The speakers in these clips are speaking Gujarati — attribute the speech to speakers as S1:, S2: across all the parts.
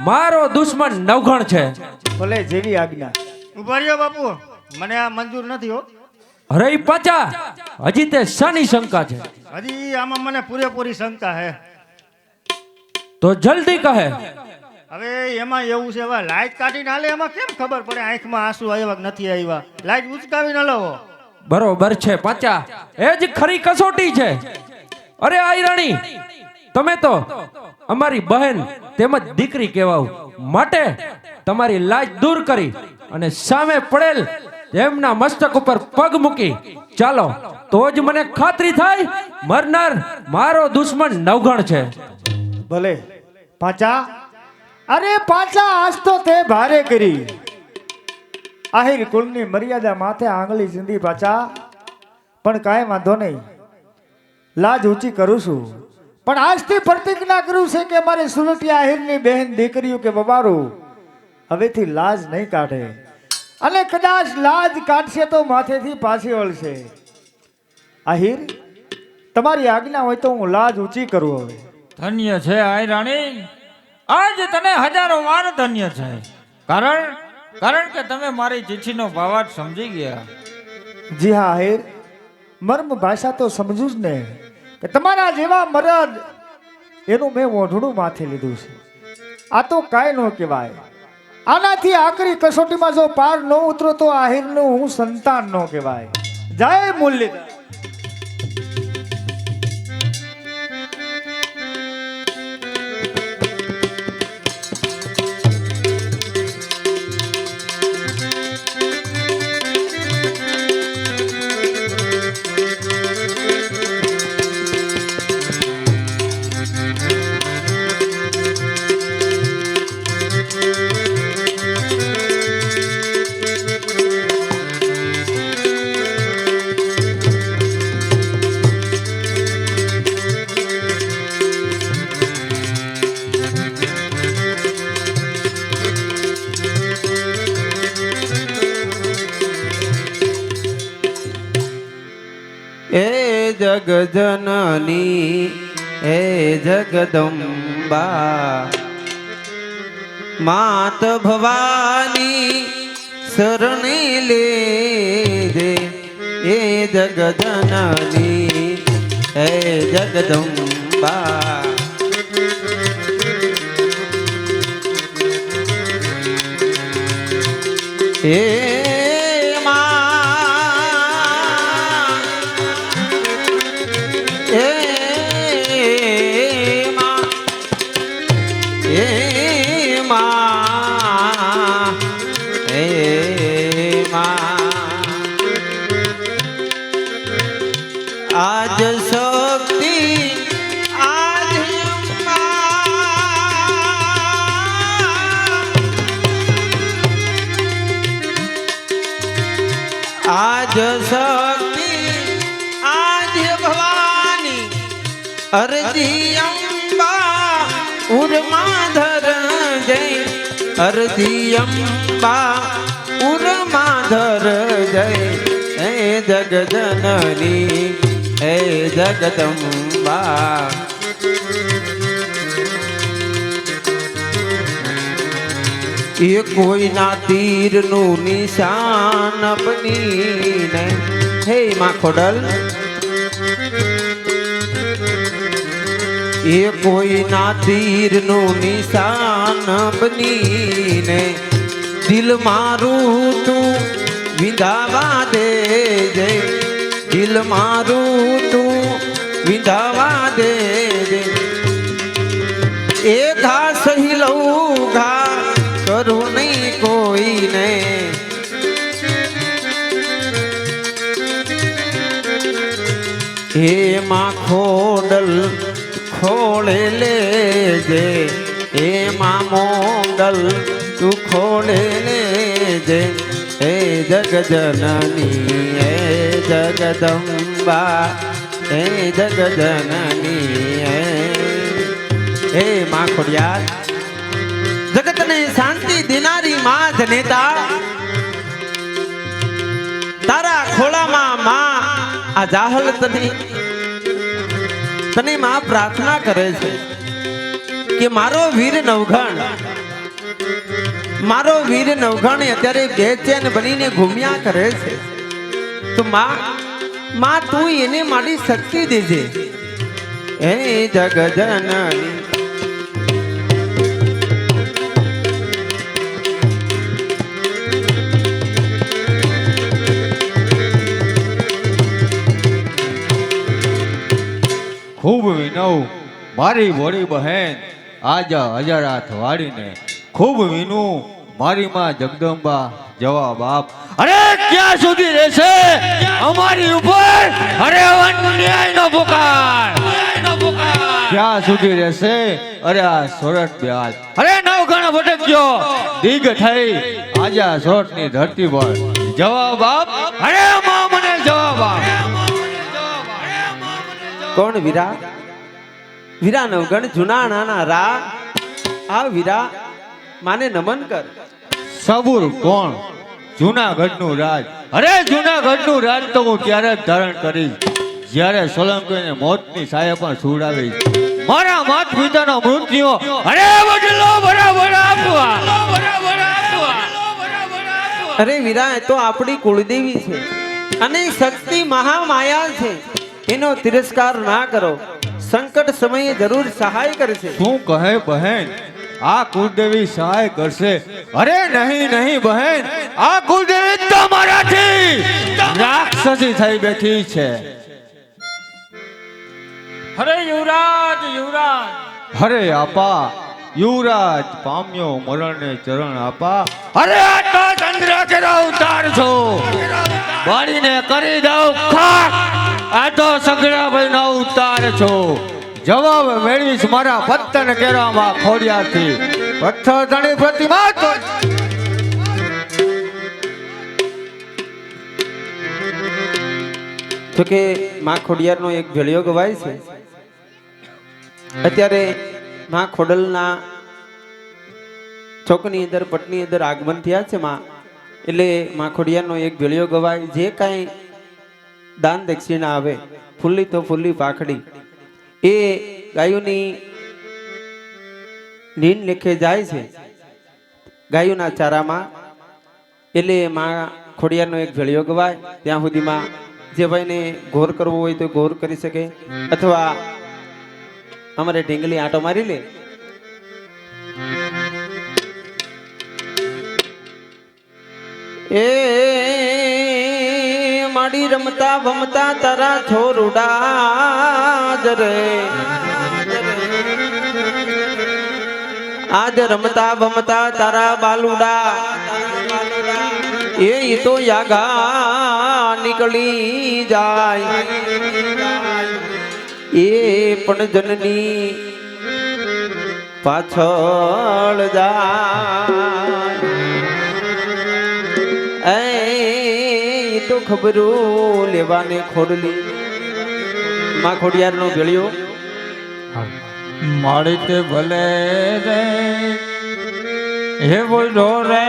S1: મારો દુશ્મન નવઘણ છે.
S2: ભલે જેવી આજ્ઞા.
S3: ઉભા રહ્યો બાપુ, મને આ મંજૂર નથી હો.
S1: અરે ઈ પાચા, હજી તે શાની શંકા છે?
S3: હજી આમાં મને પૂરેપૂરી શંકા હે.
S1: તો જલ્દી કહે.
S3: હવે એમાં એવું છે, હવે લાઈટ કાઢીને હાલે એમાં કેમ ખબર પડે આંખમાં આંસુ આવ્યા કે નથી આવ્યા? લાઈટ ઉચકાવી ન લવો.
S1: બરોબર છે પાચા, એ જ ખરી કસોટી છે. અરે આયરાણી, તમે તો અમારી બહેન તેમજ દીકરી કહેવાવ, માટે તમારી લાજ દૂર કરી અને સામે પડેલ એમના મસ્તક ઉપર પગ મૂકી ચાલો, તો જ મને ખાતરી થાય મરનાર મારો દુશ્મન નવઘણ છે.
S2: ભલે પાછા. અરે પાછા, આજ તો તે ભારે કરી. આહિર કુળની મર્યાદા માથે આંગળી ચીંધી પાછા. પણ કાંઈ વાંધો નહીં, લાજ ઊંચી કરું છું. પણ આજથી પ્રતિજ્ઞા કરું છે કે મારી સુરતી આહિરની બહેન દીકરીઓ કે બબારું હવેથી લાજ નહીં કાઢે, અને કદાચ લાજ કાઢશે તો માથેથી પાછી વળશે. આહિર, તમારી આજ્ઞા હોય તો હું લાજ ઊંચી કરું. હવે
S4: ધન્ય છે આયરાણી, આજ તને હજારો વાર ધન્ય છે. કારણ કે તમે મારી ચિઠ્ઠીનો ભાવાર્થ સમજી ગયા.
S2: જી હા આહિર, મર્મ ભાષા તો સમજુ જ ને કે તમારા જેવા મરદ એનું મેં ઓઢડું માથે લીધું છે. આ તો કાંઈ ન કહેવાય. આનાથી આકરી કસોટીમાં જો પાર ન ઉતરો તો આહિરનું હું સંતાન ન કહેવાય. જય મુરલીધર.
S5: એ જગજનની એ જગદંબા માત ભવાની શરણે લેજે. એ જગજનની એ જગદંબા એ આજ શક્તિ આજ આજ શક્તિ આજ ભવાની અરજી અંબા ઉર્માધર જય. અરજી અંબા ઉર્માધર જય. હે જગજનની હે જગદંબા એ કોઈના તીરનું નિશાન બનીને. હે માં ખોડલ, એ કોઈના તીરનું નિશાન બનીને દિલ મારું તું વિંધાવા દેજે. દિલ મારું તું વિંધાવા દેજે. એ ઘા સહી લઉં ઘા કરું નહીં કોઈને. હે માં ખોડલ ખોળે લેજે. હે માં મોગલ તું ખોળે લેજે. હે જગજનની હે જગદંબા હે જગજનની હે માં ખોડિયાર, જગતને શાંતિ દેનારી માં જનેતા, તારા ખોળામાં માં આ જાહલ તને માં પ્રાર્થના કરે છે કે મારો વીર નવઘણ મારો વીર નવઘણ અત્યારે બેચેન બનીને ઘૂમ્યા કરે છે તો માં તું એને મારી શક્તિ દેજે હે જગજનની
S4: ખૂબ વિનવ મારી વળી બહેન આજા હજાર હાથ વાળીને ખૂબ વિનું મારી માં જગદંબા જવાબ આપ અરે ક્યાં સુધી રહેશે અમારી ઉપર અરે અન્યાયનો પુકાર ક્યાં સુધી રહેશે અરે આ સોરઠ બ્યાજ અરે નવઘણ ભટક્યો દિગ થઈ આજા સોરઠની ધરતી પર જવાબ આપ અરે માં મને જવાબ આપ
S5: કોણ વીરા વીરા નવગણ જૂના નાના રા આ વીરા માને નમન કર
S4: સબુર કોણ જૂનાગઢનું રાજ અરે જૂનાગઢનું રાજ તો હું ત્યારે જ ધારણ કરીશ જ્યારે સોલંકીને મોતની સાયા પણ સુવડાવીશ મારા માત પિતાનો મૃત્યુ અરે બદલો બરાબર આપવા
S5: અરે વીરા એ તો આપણી કુળદેવી છે અને શક્તિ મહામાયા છે એનો તિરસ્કાર ના કરો સંકટ સમયે જરૂર સહાય કરશે
S4: શું કહે બહેન આ કુળદેવી સહાય કરશે અરે નહીં બહેન આ કુળદેવી તમારાથી રાક્ષસી થઈ બેઠી છે
S6: અરે યુવરાજ યુવરાજ
S4: અરે આપા યુવરાજ પામ્યો મરણને ચરણ આપા અરે આ તો ચંદ્ર કેરો ઉતાર છો બાળીને કરી દઉં ખાક આ તો સગડાભાઈ નો ઉતાર છો જવાબ મેળવીશ મારા પત્તન કેરામાં ખોડિયાથી પથ્થર ધણી પ્રતિમા તો
S5: તો કે માં ખોડિયારનો એક ભેળિયો ગવાય છે અત્યારે માં ખોડલના ચોકની અંદર પટની અંદર આગમન થયા છે માં એટલે માં ખોડિયારનો એક ભેળિયો ગવાય જે કાંઈ દાન દક્ષિણા આવે ફૂલ્લી તો ફૂલ્લી પાખડી એ ગાયોની નીંદ લેખે જાય છે ગાયોના ચારામાં એટલે માં ખોડિયારનો એક ભેળિયો ગવાય ત્યાં સુધીમાં જે ભાઈને ઘોર કરવો હોય તો ઘોર કરી શકે અથવા અમારે ઢીંગલી આંટો મારી લે એ માડી રમતા ભમતા તારા છોરુડા રે આજ રમતા ભમતા તારા બાલુડા એ તો યાગા નીકળી જાય એ પણ જનની પાછળ જાય એ તો ખબરો લેવાને ખોડલી માં ખોડિયારનો ભેળિયો
S4: મારી તે ભલે રે હે બોલો રે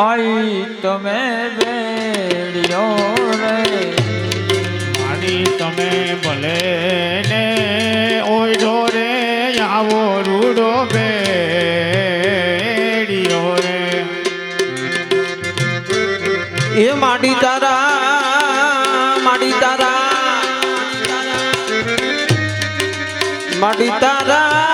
S4: આઈ તમે બેડિયો રે
S3: મારી તમે ભલે ને ઓયડો રે આવો રૂડો બેડિયો રે
S5: એ માડી તારા માડી તારા માડી તારા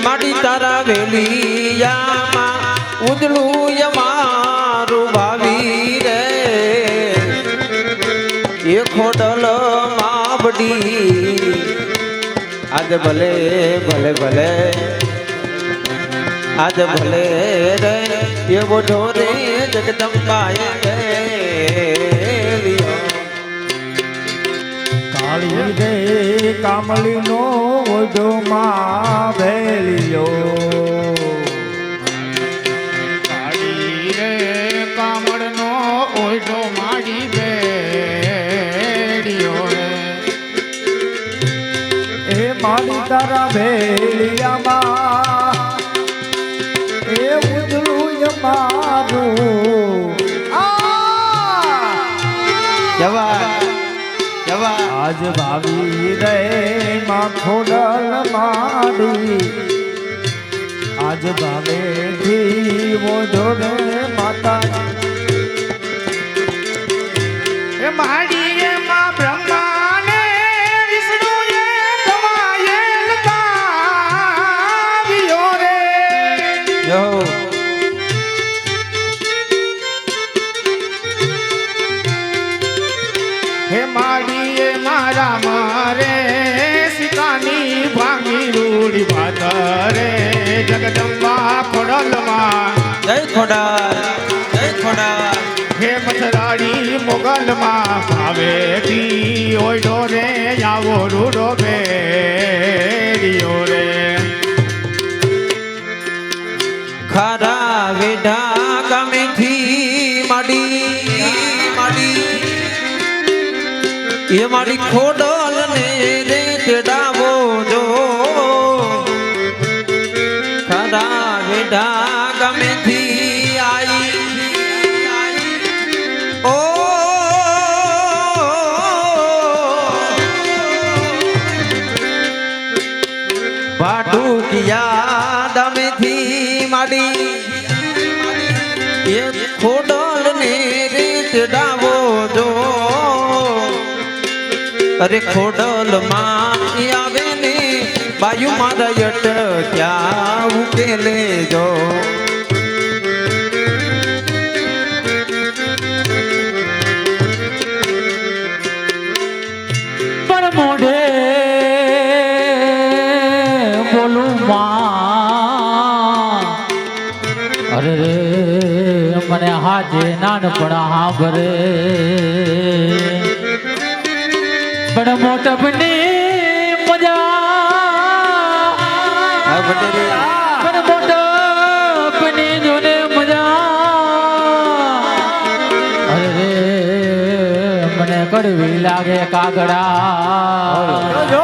S5: માડી તારા વેલિયામાં ઉજળું મારું ભાવી રે એ ખોડલ માબડી આજે ભલે ભલે ભલે આજ ભલે રે એ બોઢો રે જગદંબાએ
S2: કાળી રે કામલીનો ઓઢો માં ભેલિયો
S3: કાળી રે કામળનો ઓયડો માડી બેડિયો રે
S2: એ માડી તારા ભેલિયામાં એ ઉજળું મારું આ આજ ભાવી રે માં ખોડલ માડી આજ ભાવે થી મોઢો રે માતા
S3: એ માડી માં બ્રહ્માને વિષ્ણુએ કમાયેલ કાવ્યો રે
S5: જો
S3: હે માડીએ મારા મારે સિકાની ભાંગી રૂડી ભાતરે જગદંબા ખોડલમાં
S5: જય ખોડા જય ખોડા
S3: હે મથરાડી મોગલમાં ભાવેથી ઓયડો રે આવો રૂડો બેડિયો રે
S5: ખારા વેઢા ગામેથી માડી એ મારી ખોડલ ને રે તેડાવો જો ખારા વેઢા ગામેથી આઈ ઓ ભાટુકિયા દમેથી માડી એ ખોડલ ને રે તેડાવો જો અરે ખોડલ માં આવે ને બાયુ મારા યટ ક્યાં ઉકેલે જો
S6: પણ મોઢે બોલું માં અરે રે મને હાજે નાનપણ હાંભરે પણ મોટપની મજા પણ મોટપની જોને મજા અરે રે મને કડવી લાગે કાગડા
S2: જો